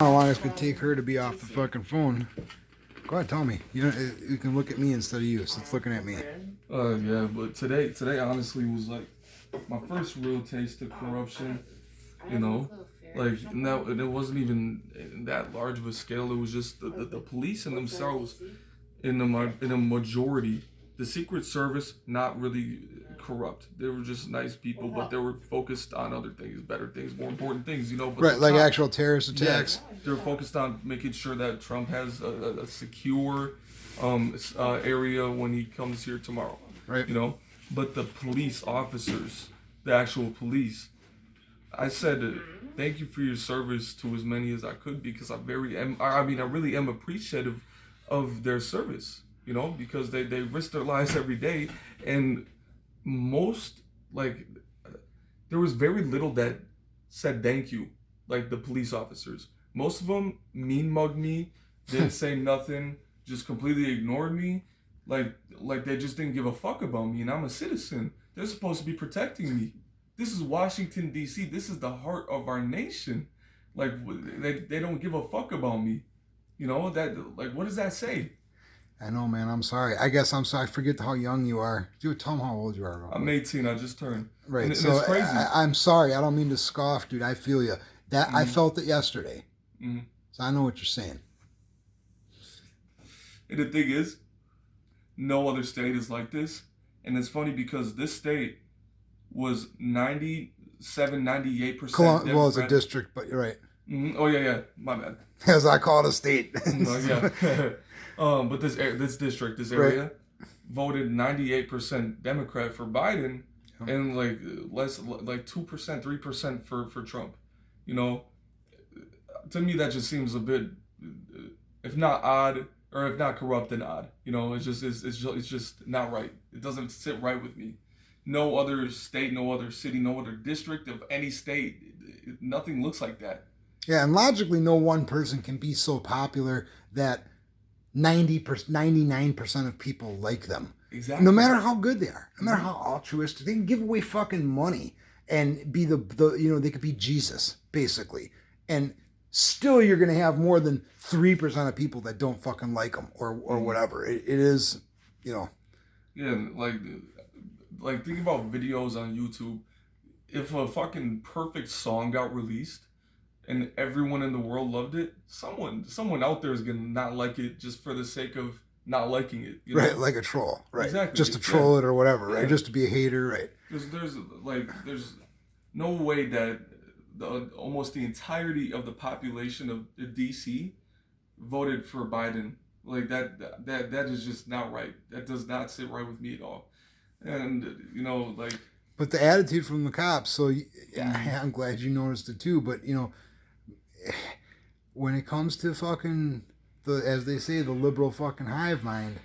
How long it's gonna take her to be off the fucking phone? Go ahead, tell me. You can look at me instead of you. So it's looking at me. Yeah, but today honestly was like my first real taste of corruption. You know, like now it wasn't even in that large of a scale. It was just the police and themselves in a majority. The Secret Service not really corrupt. They were just nice people, but they were focused on other things, better things, more important things. But Right, like actual terrorist attacks. yeah, they're focused on making sure that Trump has a secure area when he comes here tomorrow. Right. But the police officers, the actual police, I said, thank you for your service to as many as I could because I really am appreciative of their service. Because they risk their lives every day, and most there was very little that said thank you, like the police officers. Most of them mean mugged me, didn't say nothing, just completely ignored me, like they just didn't give a fuck about me, and I'm a citizen. They're supposed to be protecting me. This is Washington D.C. This is the heart of our nation. Like they don't give a fuck about me. What does that say? I know, man. I'm sorry. I guess I'm sorry. I forget how young you are. Dude, tell them how old you are. Real quick. I'm 18. I just turned. Right. And so it's crazy. I'm sorry. I don't mean to scoff, dude. I feel you. That I felt it yesterday. Mm-hmm. So I know what you're saying. And the thing is, no other state is like this. And it's funny because this state was 97, 98%. Well, it's a district, but you're right. Mm-hmm. Oh, yeah. My bad. As I call it a state. Yeah. But this district, this area, right, voted 98% Democrat for Biden, and like 2%, 3% for Trump. To me that just seems a bit, if not odd or if not corrupt, then odd. It's just not right. It doesn't sit right with me. No other state, no other city, no other district of any state, nothing looks like that. Yeah, and logically, no one person can be so popular that 99% of people like them. Exactly. No matter how good they are, no matter how altruistic, they can give away fucking money and be they could be Jesus, basically. And still you're going to have more than 3% of people that don't fucking like them or whatever. It is, Yeah, like think about videos on YouTube. If a fucking perfect song got released and everyone in the world loved it, someone out there is gonna not like it just for the sake of not liking it. Right, like a troll. Right. Exactly. Just to troll it or whatever, right? Just to be a hater, right? There's no way that almost the entirety of the population of DC voted for Biden. Like that is just not right. That does not sit right with me at all. And But the attitude from the cops. So yeah, I'm glad you noticed it too. But when it comes to fucking as they say, the liberal fucking hive mind,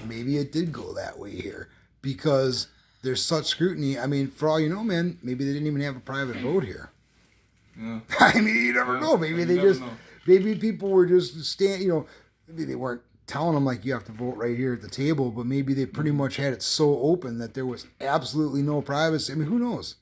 maybe it did go that way here because there's such scrutiny. I mean, for all you know, man, maybe they didn't even have a private vote here. Yeah. I mean, you never know. Maybe maybe people were just maybe they weren't telling them like you have to vote right here at the table, but maybe they pretty much had it so open that there was absolutely no privacy. I mean, who knows?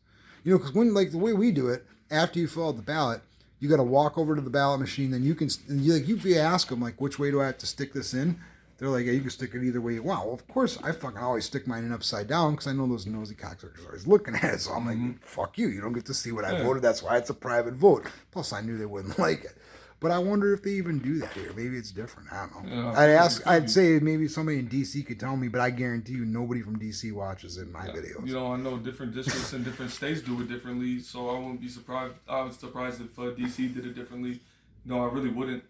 Because when the way we do it, after you fill out the ballot, you got to walk over to the ballot machine. Then if you ask them like, which way do I have to stick this in? They're like, yeah, you can stick it either way you want. Well, of course, I fucking always stick mine in upside down because I know those nosy cocksuckers are always looking at it. So I'm like, fuck you. You don't get to see what I voted. That's why it's a private vote. Plus, I knew they wouldn't like it. But I wonder if they even do that here. Maybe it's different. I don't know. Yeah, I'd say maybe somebody in DC could tell me, but I guarantee you nobody from DC watches in my videos. I know different districts and different states do it differently, so I wouldn't be surprised. I was surprised if DC did it differently. No, I really wouldn't.